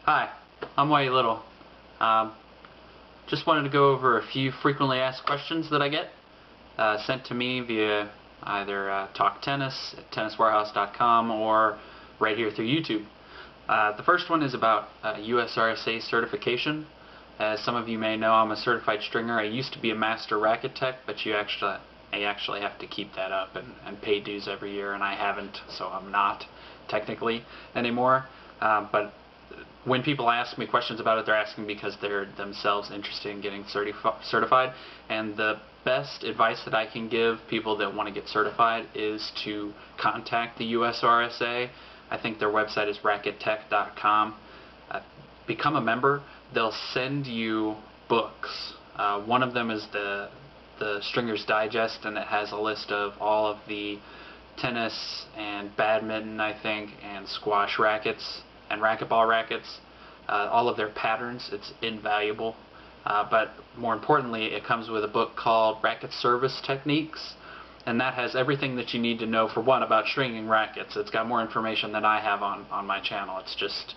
Hi, I'm Whitey Little. Um, just wanted to go over a few frequently asked questions that I get sent to me via either Talk Tennis at tenniswarehouse.com or right here through YouTube. The first one is about USRSA certification. As some of you may know, I'm a certified stringer. I used to be a master racket tech, but I actually have to keep that up and pay dues every year, and I haven't, so I'm not technically anymore. But when people ask me questions about it, they're asking because they're themselves interested in getting certified. And the best advice that I can give people that want to get certified is to contact the USRSA. I think their website is rackettech.com. Become a member. They'll send you books. One of them is the Stringer's Digest, and it has a list of all of the tennis and badminton, I think, and squash rackets and racquetball rackets, all of their patterns. It's invaluable. But more importantly, it comes with a book called Racket Service Techniques, and that has everything that you need to know, for one, about stringing rackets. It's got more information than I have on my channel. It's just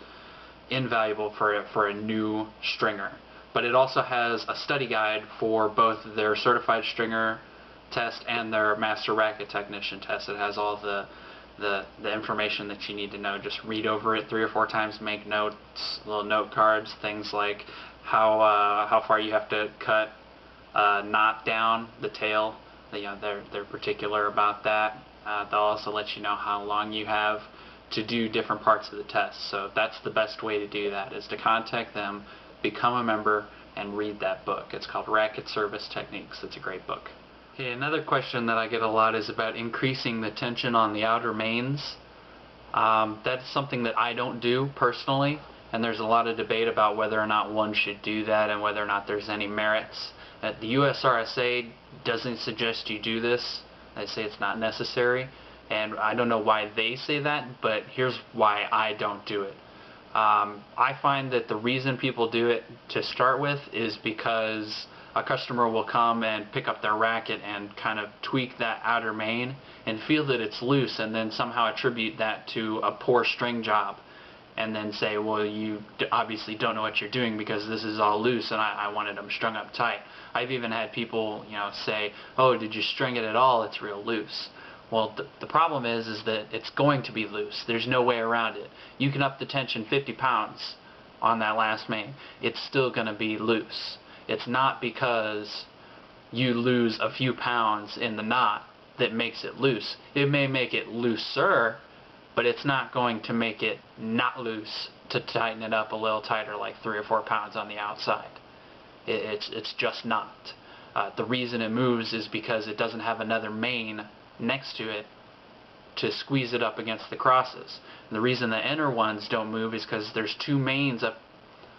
invaluable for a new stringer. But it also has a study guide for both their certified stringer test and their master racket technician test. It has all the information that you need to know. Just read over it 3 or 4 times, make notes, little note cards, things like how far you have to cut knot down the tail. They're particular about that. They'll also let you know how long you have to do different parts of the test. So that's the best way to do that, is to contact them, become a member, and read that book. It's called Racket Service Techniques. It's a great book. Okay, another question that I get a lot is about increasing the tension on the outer mains. That's something that I don't do personally, and there's a lot of debate about whether or not one should do that and whether or not there's any merits. The USRSA doesn't suggest you do this. They say it's not necessary, and I don't know why they say that, but here's why I don't do it. I find that the reason people do it to start with is because a customer will come and pick up their racket and kind of tweak that outer main and feel that it's loose, and then somehow attribute that to a poor string job, and then say, well, you obviously don't know what you're doing because this is all loose and I wanted them strung up tight. I've even had people, say, oh, did you string it at all? It's real loose. Well, the problem is that it's going to be loose. There's no way around it. You can up the tension 50 pounds on that last main. It's still going to be loose. It's not because you lose a few pounds in the knot that makes it loose. It may make it looser, but it's not going to make it not loose to tighten it up a little tighter, like 3 or 4 pounds on the outside. It's just not. The reason it moves is because it doesn't have another main next to it to squeeze it up against the crosses. And the reason the inner ones don't move is because there's 2 mains up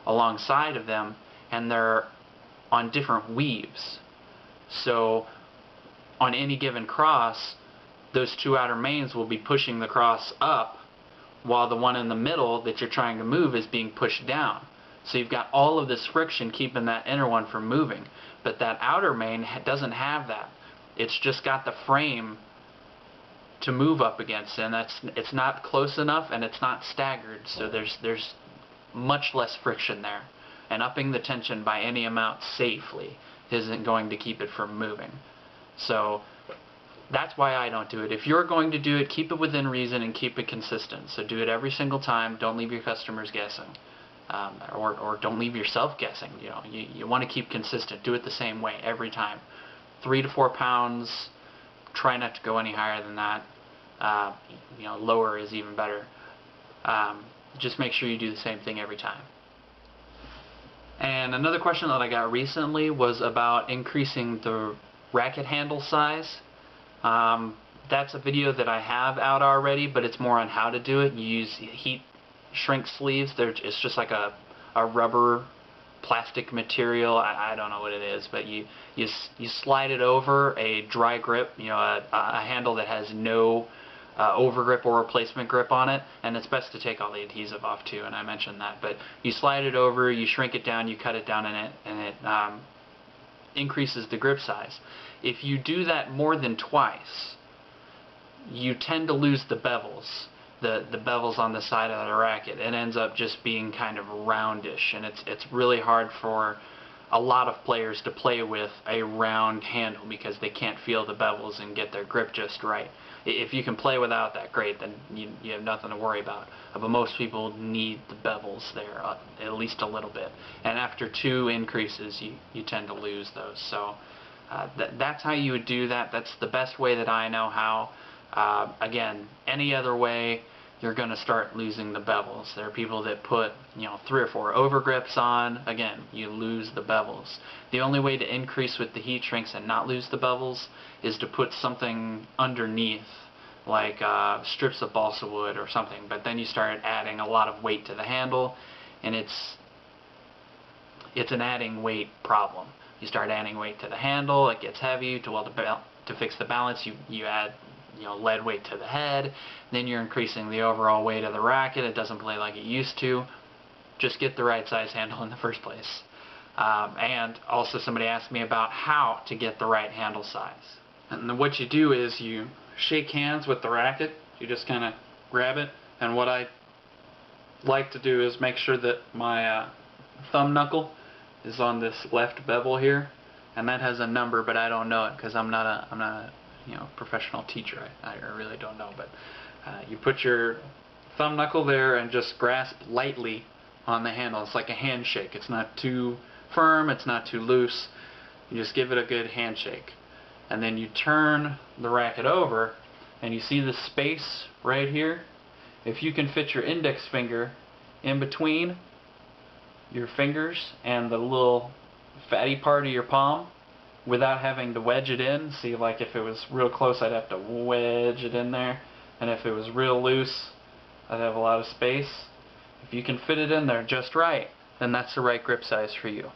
alongside of them, and they're on different weaves. So on any given cross, those 2 outer mains will be pushing the cross up, while the one in the middle that you're trying to move is being pushed down. So you've got all of this friction keeping that inner one from moving. But that outer main doesn't have that. It's just got the frame to move up against, and it's not close enough, and it's not staggered, so there's much less friction there. And upping the tension by any amount safely isn't going to keep it from moving. So that's why I don't do it. If you're going to do it, keep it within reason and keep it consistent. So do it every single time. Don't leave your customers guessing, or don't leave yourself guessing. You want to keep consistent. Do it the same way every time. 3 to 4 pounds. Try not to go any higher than that. Lower is even better. Just make sure you do the same thing every time. And another question that I got recently was about increasing the racket handle size. That's a video that I have out already, but it's more on how to do it. You use heat shrink sleeves. It's just like a rubber plastic material. I don't know what it is, but you slide it over a dry grip, a handle that has no over grip or replacement grip on it, and it's best to take all the adhesive off too, and I mentioned that. But you slide it over, you shrink it down, you cut it down, and it increases the grip size. If you do that more than twice, you tend to lose the bevels. the bevels on the side of the racket. It ends up just being kind of roundish, and it's really hard for a lot of players to play with a round handle because they can't feel the bevels and get their grip just right. If you can play without that, great, then you have nothing to worry about. But most people need the bevels there, at least a little bit. And after 2 increases, you tend to lose those. So that's how you would do that. That's the best way that I know how. Again, any other way, you're going to start losing the bevels. There are people that put 3 or 4 overgrips on. Again, you lose the bevels. The only way to increase with the heat shrinks and not lose the bevels is to put something underneath, like strips of balsa wood or something. But then you start adding a lot of weight to the handle, and it's an adding weight problem. You start adding weight to the handle, it gets heavy. To fix the balance, you add lead weight to the head. Then you're increasing the overall weight of the racket. It doesn't play like it used to. Just get the right size handle in the first place. And also somebody asked me about how to get the right handle size. And then what you do is you shake hands with the racket. You just kind of grab it. And what I like to do is make sure that my thumb knuckle is on this left bevel here. And that has a number, but I don't know it because I'm not a professional teacher. I really don't know, but you put your thumb knuckle there and just grasp lightly on the handle. It's like a handshake. It's not too firm, it's not too loose. You just give it a good handshake. And then you turn the racket over and you see the space right here. If you can fit your index finger in between your fingers and the little fatty part of your palm, without having to wedge it in. See, like if it was real close, I'd have to wedge it in there. And if it was real loose, I'd have a lot of space. If you can fit it in there just right, then that's the right grip size for you.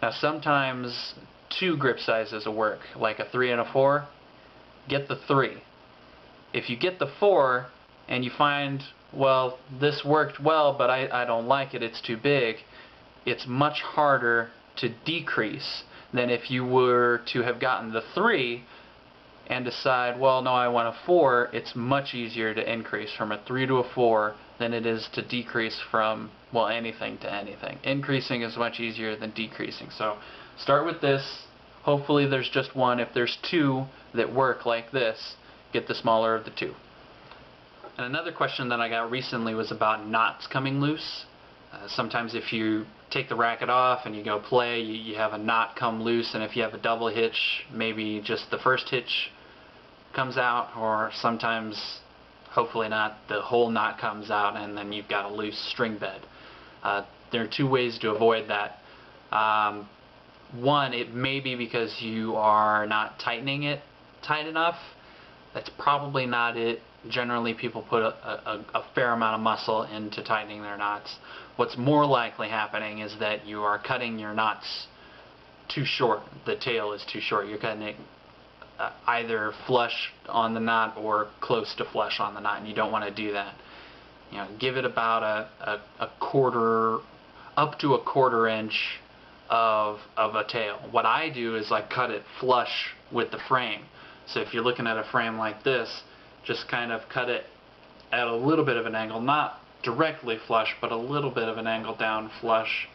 Now sometimes 2 grip sizes will work, like a 3 and a 4. Get the 3. If you get the 4 and you find, well, this worked well, but I don't like it, it's too big, it's much harder to decrease than if you were to have gotten the 3 and decide, well, no, I want a 4. It's much easier to increase from a 3 to a 4 than it is to decrease from, well, anything to anything. Increasing is much easier than decreasing. So start with this. Hopefully there's just 1. If there's 2 that work like this, get the smaller of the 2. And another question that I got recently was about knots coming loose. Sometimes if you take the racket off and you go play, you have a knot come loose, and if you have a double hitch, maybe just the first hitch comes out, or sometimes, hopefully not, the whole knot comes out and then you've got a loose string bed. There are 2 ways to avoid that. One, it may be because you are not tightening it tight enough. That's probably not it. Generally, people put a fair amount of muscle into tightening their knots. What's more likely happening is that you are cutting your knots too short. The tail is too short. You're cutting it either flush on the knot or close to flush on the knot, and you don't want to do that. Give it about a quarter, up to a quarter inch of a tail. What I do is I cut it flush with the frame. So if you're looking at a frame like this, just kind of cut it at a little bit of an angle, not directly flush, but a little bit of an angle down flush.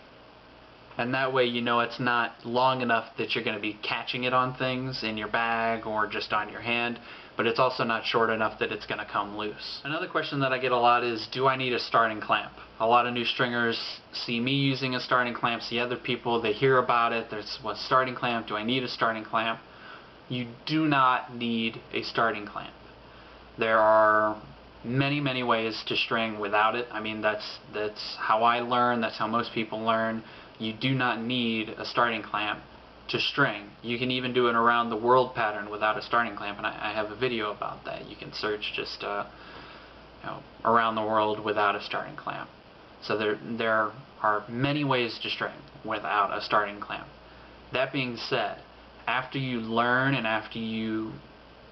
And that way you know it's not long enough that you're going to be catching it on things in your bag or just on your hand, but it's also not short enough that it's going to come loose. Another question that I get a lot is, do I need a starting clamp? A lot of new stringers see me using a starting clamp, see other people, they hear about it, there's a starting clamp, do I need a starting clamp? You do not need a starting clamp. There are many, many ways to string without it. I mean, that's how I learn, that's how most people learn. You do not need a starting clamp to string. You can even do an around the world pattern without a starting clamp, and I have a video about that. You can search just around the world without a starting clamp. So there are many ways to string without a starting clamp. That being said, after you learn and after you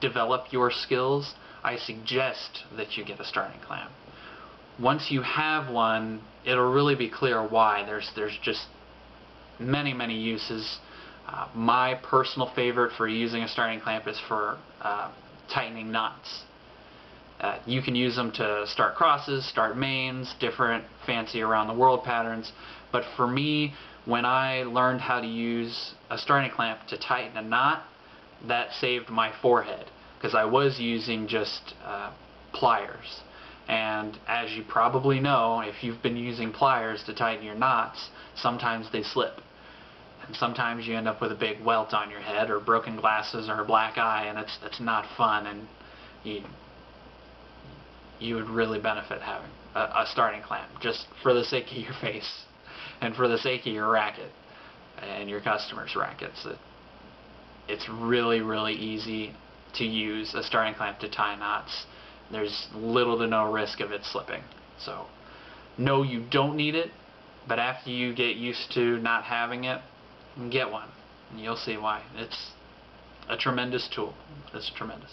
develop your skills, I suggest that you get a starting clamp. Once you have one, it'll really be clear why. There's just many, many uses. My personal favorite for using a starting clamp is for tightening knots. You can use them to start crosses, start mains, different fancy around the world patterns. But for me, when I learned how to use a starting clamp to tighten a knot, that saved my forehead, because I was using just pliers. And as you probably know, if you've been using pliers to tighten your knots, sometimes they slip. And sometimes you end up with a big welt on your head, or broken glasses, or a black eye, and that's not fun, and you would really benefit having a starting clamp, just for the sake of your face and for the sake of your racket and your customers' rackets. It's really, really easy to use a starting clamp to tie knots. There's little to no risk of it slipping. So, no, you don't need it, but after you get used to not having it, get one, and you'll see why. It's a tremendous tool. It's tremendous.